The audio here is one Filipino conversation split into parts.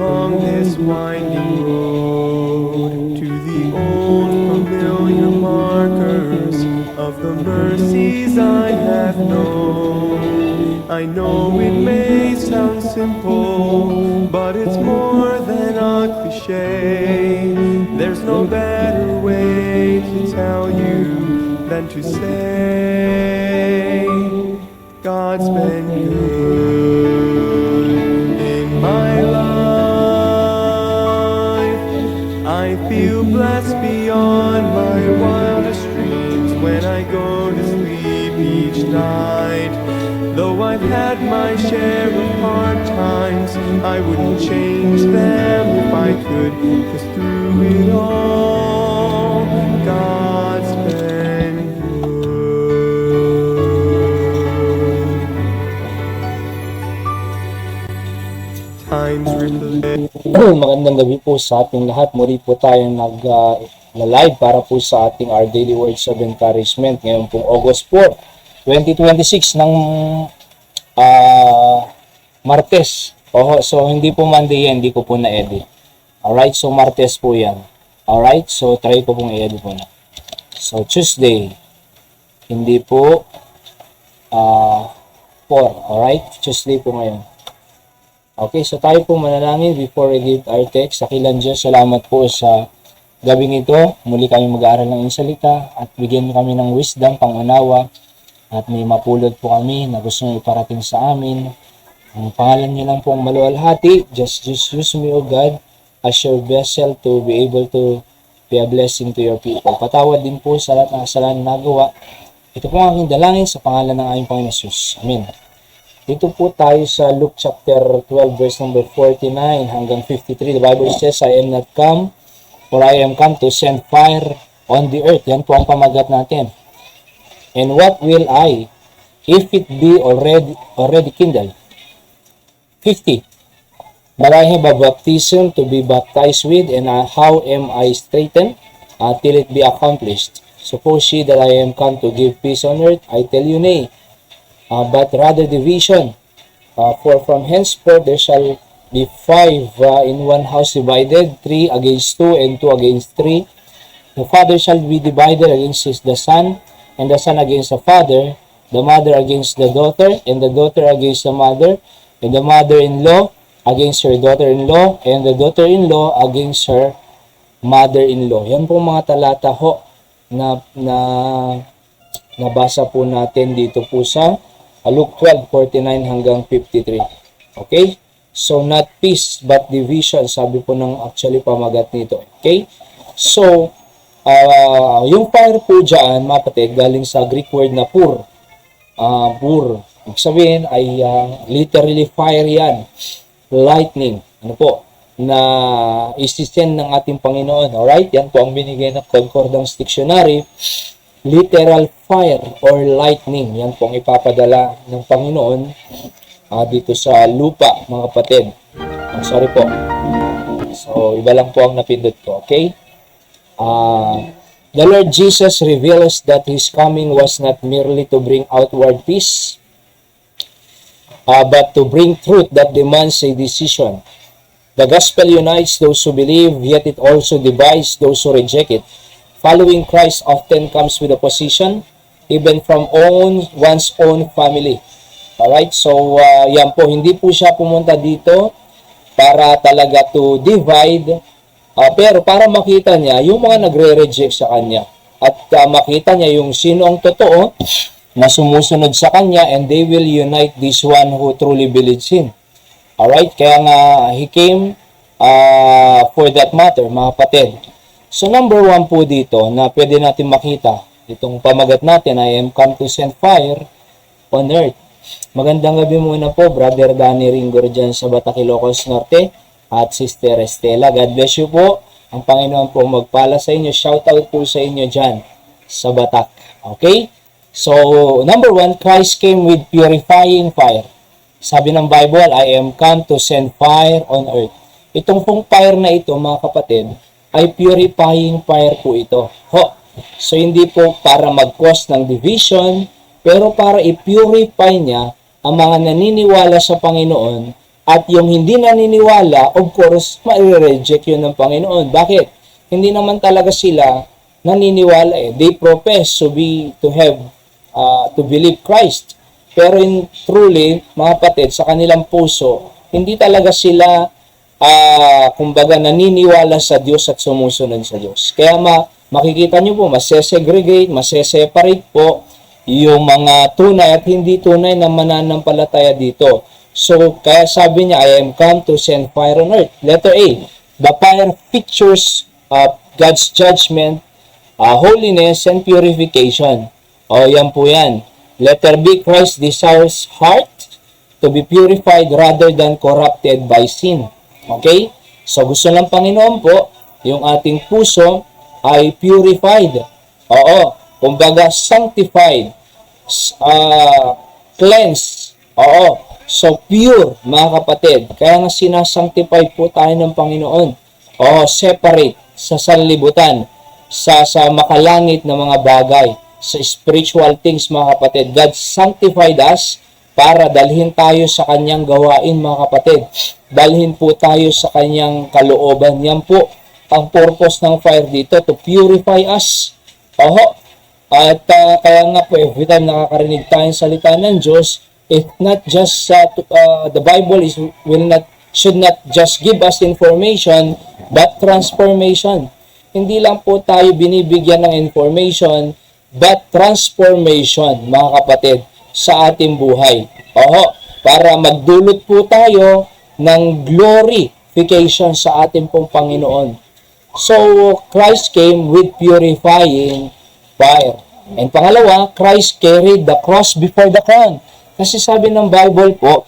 along this winding road to the old familiar markers of the mercies I have known. I know it may sound simple, but it's more than a cliche. There's no better way to tell you than to say God's been good in my life. I feel blessed beyond my wildest dreams when I go to sleep each night. Though I've had my share of hard times, I wouldn't change them if I could, 'cause through it all, God's been good. Times reflect. Magandang gabi po sa ating lahat. Muli po tayo nag-live para po sa ating Our Daily Words of Encouragement. Ngayon pong August 4, 2026 ng Martes. So hindi po Monday yan, hindi ko po na-edit. Alright, so Martes po yan. Alright, so try ko pong i-edit po na. So Tuesday, hindi po 4. Alright, Tuesday po ngayon. Okay, so tayo po manalangin before we give our text. Sa kilan Diyos, salamat po sa gabing ito. Muli kami mag-aaral ng iyong salita at bigyan kami ng wisdom, pangunawa, at may mapulot po kami na gusto nyo iparating sa amin. Ang pangalan niyo lang po ang maluwalhati. Just use me, O God, as your vessel to be able to be a blessing to your people. Patawad din po sa lahat ng kasalanan na nagawa. Ito po ang aking dalangin sa pangalan ng aming Panginoon Jesus. Amen. Dito po tayo sa Luke chapter 12 verse number 49 hanggang 53. The Bible says, I am not come, or I am come to send fire on the earth. Yan po ang pamagat natin. And what will I, if it be already kindled? 50. But I have a baptism to be baptized with, and how am I straitened till it be accomplished? Suppose ye that I am come to give peace on earth? I tell you nay. But rather division. For from henceforth there shall be 5 in one house divided, 3 against 2, and 2 against 3. The father shall be divided against the son, and the son against the father, the mother against the daughter, and the daughter against the mother, and the mother-in-law against her daughter-in-law, and the daughter-in-law against her mother-in-law. Yan po mga talata ho na nabasa po natin dito po sa Luke 12:49 hanggang 53. Okay? So, not peace, but division. Sabi po ng actually pamagat nito. Okay? So, yung fire po dyan, mapatid, galing sa Greek word na pur. Pur. Ibig sabihin ay literally fire yan. Lightning. Ano po? Na isisend ng ating Panginoon. Alright? Yan po ang binigay ng Concordance Dictionary. Literal fire or lightning. Yan po ang ipapadala ng Panginoon dito sa lupa, mga kapatid. Sorry po. So, iba lang po ang napindot ko. Okay? The Lord Jesus reveals that His coming was not merely to bring outward peace, but to bring truth that demands a decision. The gospel unites those who believe, yet it also divides those who reject it. Following Christ often comes with opposition, even from one's own family. Alright, so yan po, hindi po siya pumunta dito para talaga to divide, pero para makita niya yung mga nagre-reject sa kanya. At makita niya yung sino ang totoo na sumusunod sa kanya, and they will unite this one who truly believes Him. Alright, kaya nga He came for that matter, mga kapatid. So number 1 po dito na pwede natin makita, itong pamagat natin, I am come to send fire on earth. Magandang gabi muna po, Brother Danny Ringor dyan sa Batak, Ilocos Norte, at Sister Estela. God bless you po. Ang Panginoon po magpala sa inyo. Shout out po sa inyo dyan sa Batak. Okay? So, number 1, Christ came with purifying fire. Sabi ng Bible, I am come to send fire on earth. Itong pong fire na ito, mga kapatid, ay purifying fire po ito. So, hindi po para mag-cause ng division, pero para i-purify niya ang mga naniniwala sa Panginoon At yung hindi naniniwala, of course, ma-reject yun ng Panginoon. Bakit? Hindi naman talaga sila naniniwala eh. They profess to believe Christ. Pero truly, mga kapatid, sa kanilang puso, hindi talaga sila kumbaga naniniwala sa Diyos at sumusunod sa Diyos. Kaya makikita nyo po, masesegregate, maseseparate po yung mga tunay at hindi tunay na mananampalataya dito. So, kaya sabi niya, I am come to send fire on earth. Letter A, the fire pictures God's judgment, holiness, and purification. O, yan po yan. Letter B, Christ desires heart to be purified rather than corrupted by sin. Okay? So, gusto ng Panginoon po, yung ating puso ay purified. Oo. Kumbaga, sanctified. Cleansed. Oo. So, pure, mga kapatid. Kaya nga sinasanctify po tayo ng Panginoon. Oo, separate sa sanlibutan, sa makalangit na mga bagay, sa spiritual things, mga kapatid. God sanctified us para dalhin tayo sa kanyang gawain, mga kapatid. Dalhin po tayo sa kanyang kalooban. Yan po ang purpose ng fire dito, to purify us. Oho. At kaya nga po, every time nakakarinig tayo ng salita ng Diyos, it's not just, the Bible should not just give us information, but transformation. Hindi lang po tayo binibigyan ng information, but transformation, mga kapatid, sa ating buhay. Oho, para magdulot po tayo ng glorification sa ating pong Panginoon. So, Christ came with purifying fire. And pangalawa, Christ carried the cross before the crown. Kasi sabi ng Bible po,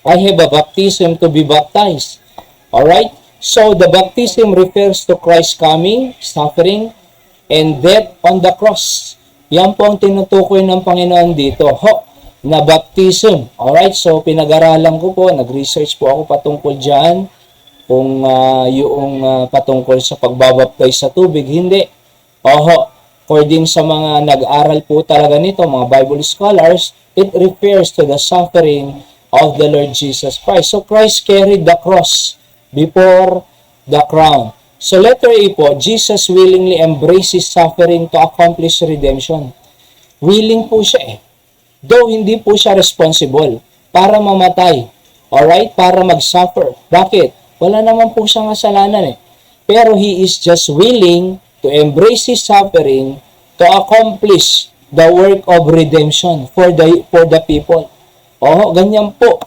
I have a baptism to be baptized. Alright? So, the baptism refers to Christ's coming, suffering, and death on the cross. Yan po ang tinutukoy ng Panginoon dito. Na baptism. Alright? So, pinag-aralan ko po, nag-research po ako patungkol dyan. Kung yung patungkol sa pagbabaptize sa tubig. Hindi. According sa mga nag-aral po talaga nito, mga Bible scholars, it refers to the suffering of the Lord Jesus Christ. So, Christ carried the cross before the crown. So, letter A po, Jesus willingly embraces suffering to accomplish redemption. Willing po siya eh. Though hindi po siya responsible para mamatay. Alright? Para mag-suffer. Bakit? Wala naman po siyang kasalanan eh. Pero he is just willing to embrace his suffering to accomplish the work of redemption for the people. Ganyan po.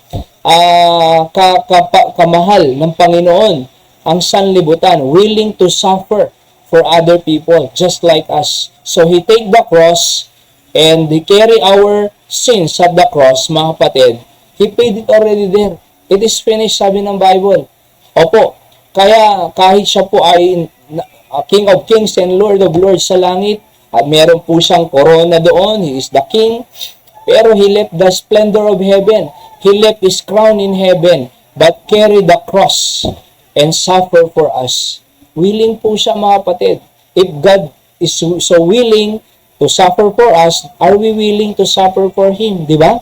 Kamahal ng Panginoon ang sanlibutan, willing to suffer for other people, just like us. So, he take the cross and he carry our sins at the cross, mga kapatid. He paid it already there. It is finished, sabi ng Bible. Opo, kaya kahit siya po ay King of Kings and Lord of Lords sa langit, at meron po siyang corona doon, he is the King, pero he left the splendor of heaven. He left his crown in heaven, but carried the cross and suffer for us. Willing po siya, mga kapatid. If God is so willing to suffer for us, are we willing to suffer for Him? Di ba?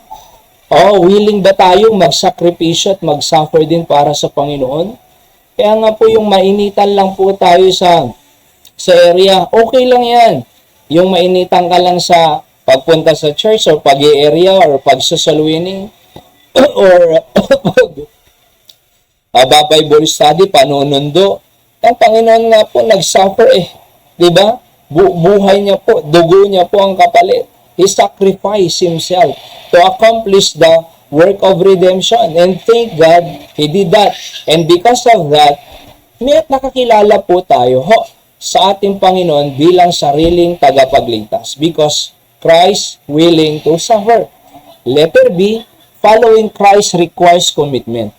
Willing ba tayong magsakripisyo at mag-suffer din para sa Panginoon? Kaya nga po yung mainitan lang po tayo sa area, okay lang yan. Yung mainitan ka lang sa pagpunta sa church or pag-i-area or pagsasalwining or Bible study, panunundo. Ang Panginoon nga po nag-suffer eh. Diba? Buhay niya po, dugo niya po ang kapalit. He sacrificed himself to accomplish the work of redemption. And thank God, He did that. And because of that, nakakilala po tayo sa ating Panginoon bilang sariling tagapagligtas. Because Christ willing to suffer. Letter B, following Christ requires commitment.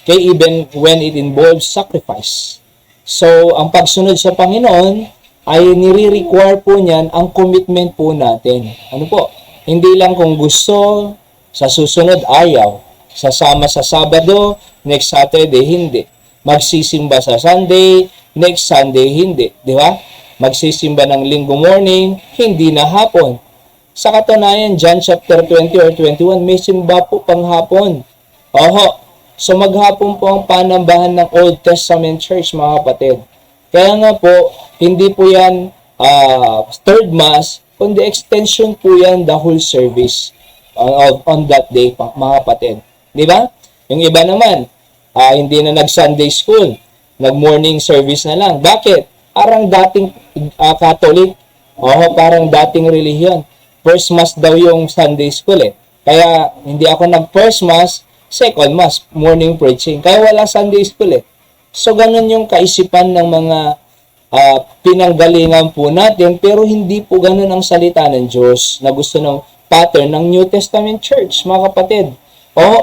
Okay, even when it involves sacrifice. So, ang pagsunod sa Panginoon ay nire-require po niyan ang commitment po natin. Ano po? Hindi lang kung gusto, sa susunod ayaw. Sasama sa Sabado, next Saturday hindi. Magsisimba sa Sunday, next Sunday hindi. Di ba? Magsisimba ng Linggo morning, hindi na hapon. Sa katunayan, John chapter 20 or 21, may simba po pang hapon. So maghapon po ang panambahan ng Old Testament Church, mga kapatid. Kaya nga po, hindi po yan third mass, kundi extension po yan the whole service on that day, mga kapatid. Di ba? Yung iba naman, hindi na nag-Sunday school, nag-morning service na lang. Bakit? Parang dating Catholic, parang dating relihiyon. First mass daw yung Sunday school eh. Kaya hindi ako nag-first mass, second mass, morning preaching. Kaya wala Sunday school eh. So ganun yung kaisipan ng mga pinanggalingan po natin, pero hindi po ganun ang salita ng Diyos na gusto ng pattern ng New Testament Church, mga kapatid.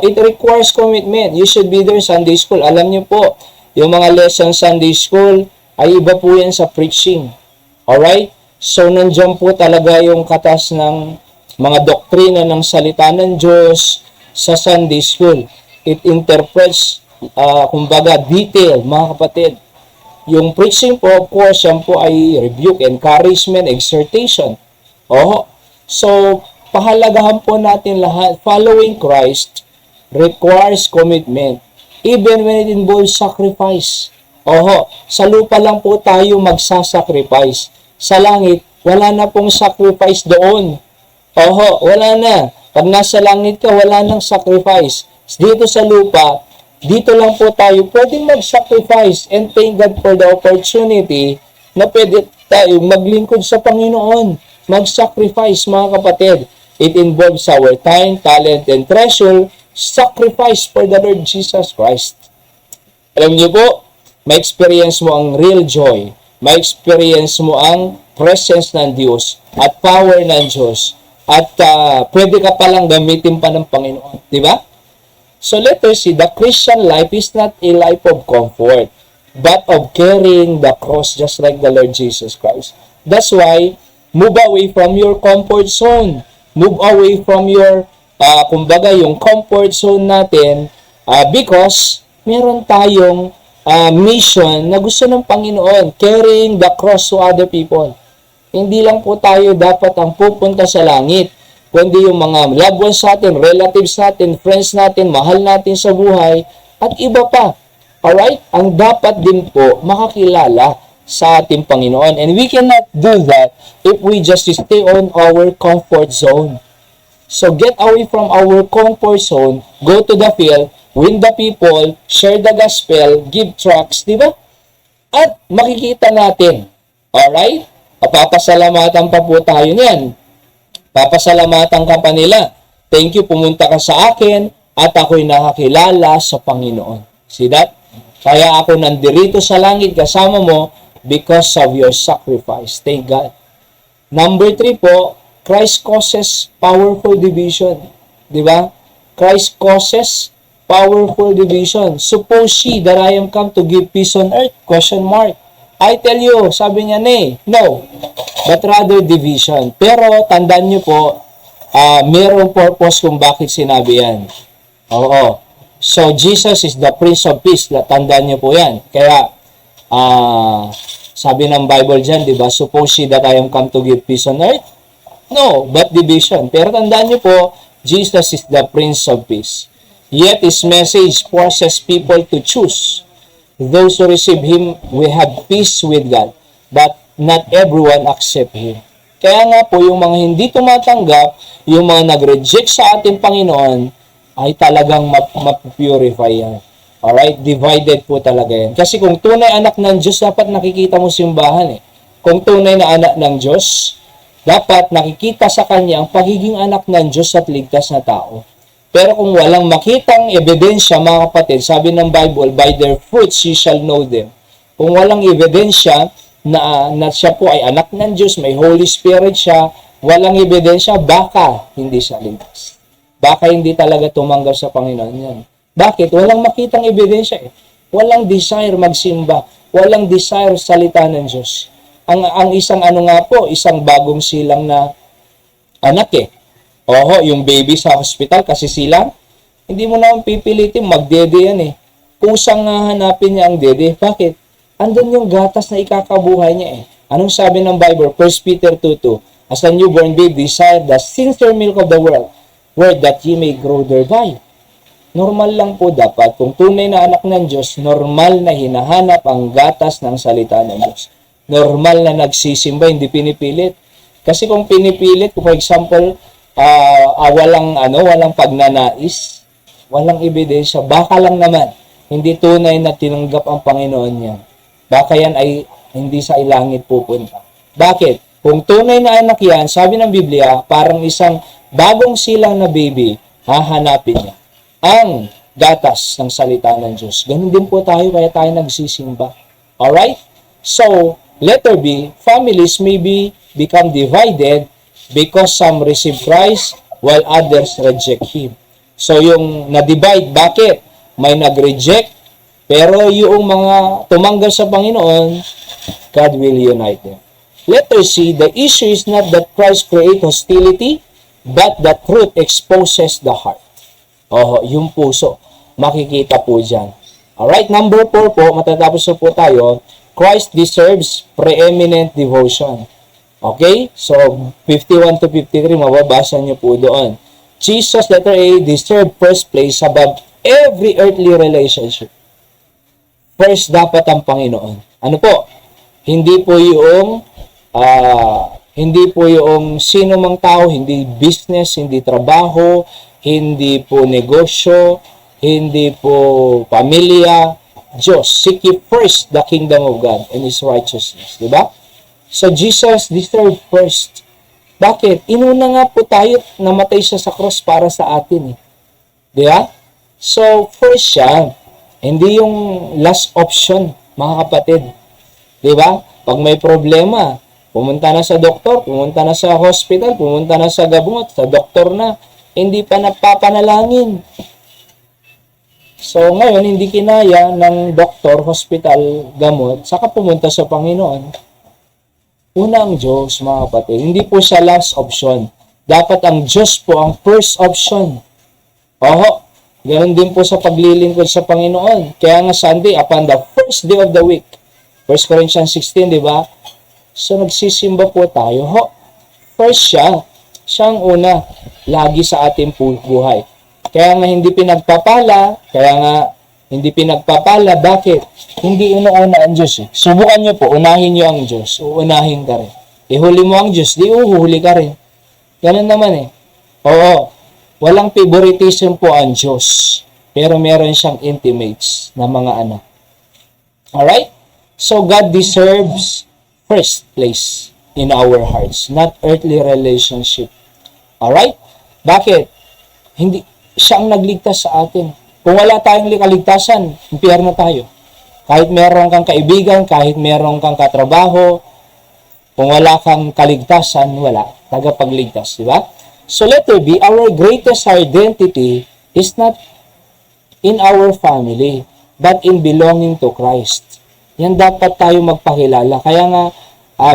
It requires commitment. You should be there Sunday school. Alam niyo po, yung mga lesson Sunday school, ay iba po yan sa preaching. Alright? So, nandiyan po talaga yung katas ng mga doktrina ng salita ng Diyos sa Sunday school. It interprets, kumbaga, detail, mga kapatid. Yung preaching po, of course, yan po ay rebuke, encouragement, exhortation. So, pahalagahan po natin lahat. Following Christ requires commitment, even when it involves sacrifice. Sa lupa lang po tayo magsasacrifice. Sa langit, wala na pong sacrifice doon. Wala na. Pag nasa langit ka, wala nang sacrifice. Dito sa lupa, dito lang po tayo pwedeng mag-sacrifice, and thank God for the opportunity na pwede tayo maglingkod sa Panginoon. Mag-sacrifice, mga kapatid. It involves our time, talent, and treasure. Sacrifice for the Lord Jesus Christ. Alam niyo po, ma-experience mo ang real joy, ma-experience mo ang presence ng Diyos at power ng Diyos, at pwede ka palang gamitin pa ng Panginoon. Di ba? So let us see, the Christian life is not a life of comfort, but of carrying the cross just like the Lord Jesus Christ. That's why, move away from your comfort zone. Move away from your, kumbaga, yung comfort zone natin, because meron tayong mission na gusto ng Panginoon, carrying the cross to other people. Hindi lang po tayo dapat ang pupunta sa langit, kundi yung mga loved ones natin, relatives natin, friends natin, mahal natin sa buhay, at iba pa. Alright? Ang dapat din po makakilala sa ating Panginoon. And we cannot do that if we just stay on our comfort zone. So get away from our comfort zone, go to the field, win the people, share the gospel, give tracts, di ba? At makikita natin, alright? Papasalamatan pa po tayo niyan. Papasalamatan ka pa nila. Thank you, pumunta ka sa akin at ako'y nakakilala sa Panginoon. See that? Kaya ako nandirito sa langit kasama mo because of your sacrifice. Thank God. Number 3 po, Christ causes powerful division. Di ba? Christ causes powerful division. Suppose she that I am come to give peace on earth? Question mark. I tell you, sabi niya, no, but rather division. Pero tandaan niyo po, mayroong purpose kung bakit sinabi yan. So, Jesus is the Prince of Peace. Tandaan niyo po yan. Kaya, sabi ng Bible dyan, di ba, suppose she that I am come to give peace on earth? No, but division. Pero tandaan niyo po, Jesus is the Prince of Peace. Yet His message forces people to choose. Those who receive Him will have peace with God, but not everyone accept Him. Kaya nga po, yung mga hindi tumatanggap, yung mga nag-reject sa ating Panginoon, ay talagang mapupurify yan. Alright? Divided po talaga yan. Kasi kung tunay anak ng Diyos, dapat nakikita mo simbahan eh. Kung tunay na anak ng Diyos, dapat nakikita sa Kanya ang pagiging anak ng Diyos at ligtas na tao. Pero kung walang makitang ebidensya, mga kapatid, sabi ng Bible, by their fruits you shall know them. Kung walang ebidensya na siya po ay anak ng Diyos, may Holy Spirit siya, walang ebidensya, baka hindi siya ligtas. Baka hindi talaga tumanggap sa Panginoon yan. Bakit? Walang makitang ebidensya eh. Walang desire magsimba. Walang desire salita ng Diyos. Ang isang isang bagong silang na anak eh. Yung baby sa hospital kasi silang, hindi mo naman pipilitin, magdede yan eh. Kusang hanapin niya ang dede. Bakit? Andun yung gatas na ikakabuhay niya eh. Anong sabi ng Bible? 1 Peter 2:2, as a newborn baby desire the sincere milk of the word that ye may grow thereby. Normal lang po dapat. Kung tunay na anak ng Diyos, normal na hinahanap ang gatas ng salita ng Diyos. Normal na nagsisimba, hindi pinipilit. Kasi kung pinipilit, for example, walang pagnanais, walang ebidensya, baka lang naman, hindi tunay na tinanggap ang Panginoon niya. Baka yan ay hindi sa ilangit pupunta. Bakit? Kung tunay na anak yan, sabi ng Biblia, parang isang bagong silang na baby, hahanapin niya ang gatas ng salita ng Diyos. Ganun din po tayo, kaya tayo nagsisimba. Alright? So, letter B, families may become divided because some receive Christ while others reject Him. So, yung na-divide, bakit? May nag-reject, pero yung mga tumanggap sa Panginoon, God will unite them. Letter C, the issue is not that Christ create hostility, but that truth exposes the heart. Yung puso. Makikita po dyan. Alright, number 4 po, matatapos na po tayo. Christ deserves preeminent devotion. Okay? So, 51 to 53, mababasa nyo po doon. Jesus, letter A, deserve first place above every earthly relationship. First, dapat ang Panginoon. Ano po? Hindi po yung sino mang tao, hindi business, hindi trabaho, hindi po negosyo, hindi po pamilya. Diyos, seek ye first the kingdom of God and His righteousness. Diba? So, Jesus deserved first. Bakit? Inuna nga po tayo, namatay siya sa cross para sa atin. Diba? So, first siya. Hindi yung last option, mga kapatid. Diba? Pag may problema, pumunta na sa doktor, pumunta na sa hospital, pumunta na sa gamot, sa doktor na, hindi pa napapanalangin. So, ngayon, hindi kinaya ng doktor, hospital, gamot, saka pumunta sa Panginoon. Una ang Diyos, mga kapatid. Hindi po siya last option. Dapat ang Diyos po ang first option. Ganoon din po sa paglilingkod sa Panginoon. Kaya nga Sunday, upon the first day of the week, 1 Corinthians 16, di ba? So, nagsisimba po tayo. First siya. Siya ang una, lagi sa ating buhay. Kaya nga hindi pinagpapala, bakit? Hindi inuuna ang Diyos. Subukan nyo po, unahin nyo ang Diyos, uunahin ka rin. Ihuli mo ang Diyos, di uhuhuli ka rin. Ganun naman walang favoritism po ang Diyos, pero meron siyang intimates na mga anak. Alright? So, God deserves first place in our hearts, not earthly relationship. Alright? Bakit? Hindi siya ang nagligtas sa atin. Kung wala tayong kaligtasan, impyerno tayo. Kahit meron kang kaibigan, kahit meron kang katrabaho, kung wala kang kaligtasan, wala. Tagapagligtas, di ba? So letter B, our greatest identity is not in our family, but in belonging to Christ. Yan dapat tayo magpakilala. Kaya nga,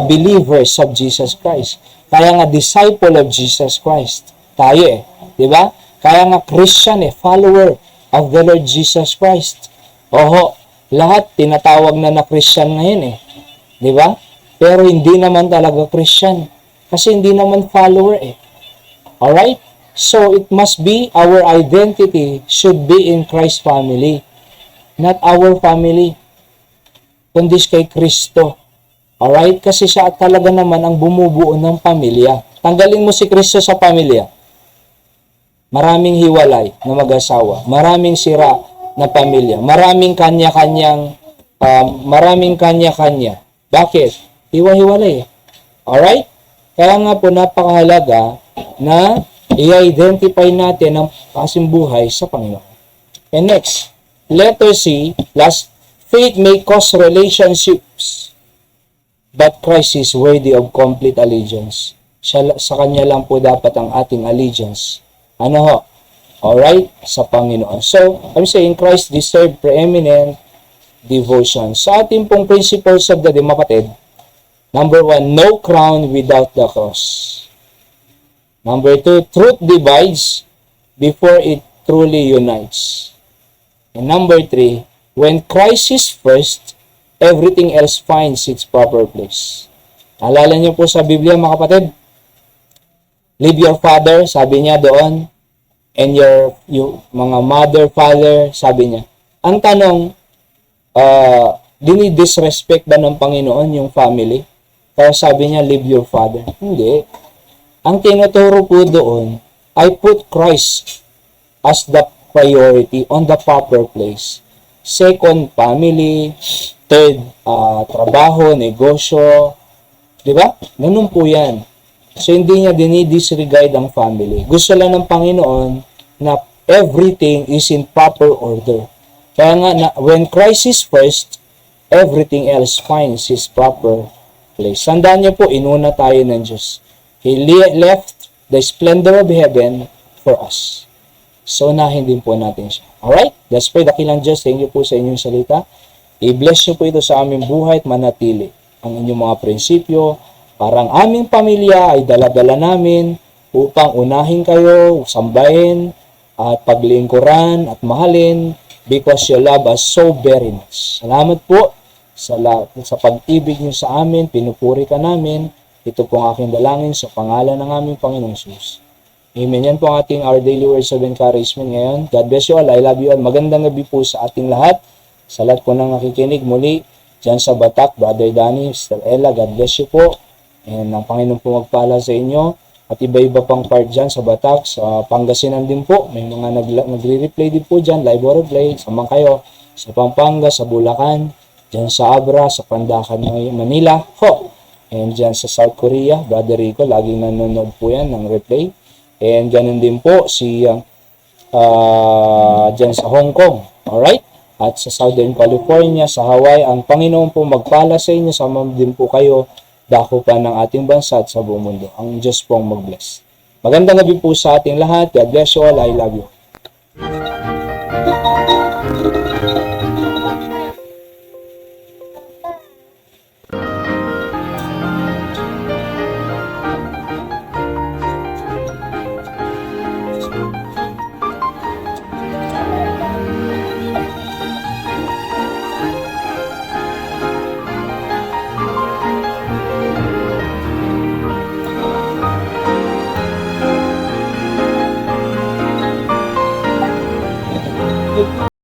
believers of Jesus Christ. Kaya nga, disciple of Jesus Christ. Tayo di ba? Kaya nga, Christian follower of the Lord Jesus Christ. Lahat tinatawag na Christian ngayon di ba? Pero hindi naman talaga Christian. Kasi hindi naman follower Alright? So, it must be, our identity should be in Christ's family. Not our family. Kundi kay Kristo. Alright? Kasi siya talaga naman ang bumubuo ng pamilya. Tanggalin mo si Kristo sa pamilya. Maraming hiwalay na mag-asawa. Maraming sira na pamilya. Maraming kanya-kanya. Bakit? Hiwa-hiwalay Alright? Kaya nga po napakahalaga na i-identify natin ang kasimbuhay sa Panginoon. And next, letter C, last, faith may cause relationships, but Christ is worthy of complete allegiance. Sa Kanya lang po dapat ang ating allegiance. Alright? Sa Panginoon. So, I'm saying Christ deserve preeminent devotion. Sa ating pong principles of the day, kapatid, number 1, no crown without the cross. Number 2, truth divides before it truly unites. And number 3, when Christ is first, everything else finds its proper place. Alala niyo po sa Biblia, mga kapatid, leave your father, sabi niya doon, and your mga mother, father, sabi niya. Ang tanong, dinidisrespect ba ng Panginoon yung family? Kaya sabi niya, leave your father. Hindi. Ang tinuturo po doon, I put Christ as the priority on the proper place. Second, family. Third, trabaho, negosyo. Diba? Ganun po yan. So, hindi niya dinidisregard ang family. Gusto lang ng Panginoon na everything is in proper order. Kaya nga, when Christ is first, everything else finds his proper place. Tandaan niyo po, inuna tayo ng Diyos. He left the splendor of heaven for us. So, unahin din po natin siya. Alright? Let's pray. Dakilang Diyos, thank you po sa inyong salita. I-bless niyo po ito sa aming buhay at manatili ang inyong mga prinsipyo. Parang aming pamilya ay dala-dala namin upang unahin kayo, sambahin, at paglingkuran at mahalin because you love us so very much. Salamat po sa pag-ibig niyo sa amin, pinupuri ka namin. Ito po ang aking dalangin sa pangalan ng aming Panginoong Jesus. Amen. Yan po ang ating Our Daily Words of Encouragement ngayon. God bless you all. I love you all. Magandang gabi po sa ating lahat. Sa lahat po ng nakikinig muli dyan sa Batak, Brother Danny, Sister Ella, God bless you po. And ang Panginoon po magpala sa inyo. At iba-iba pang part dyan sa Batak, sa Pangasinan din po. May mga nagre-replay din po dyan, live or replay. Samang kayo sa Pampanga, sa Bulacan, dyan sa Abra, sa Pandacan, Manila. Ho! And dyan sa South Korea, Brother Rico, laging nanonood po yan ng replay. And ganun din po si dyan sa Hong Kong. Alright? At sa Southern California, sa Hawaii, ang Panginoon po magpala sa inyo, sama din po kayo, dako pa ng ating bansa at sa buong mundo. Ang Diyos po ang mag-bless. Magandang gabi po sa ating lahat. God bless you all. I love you.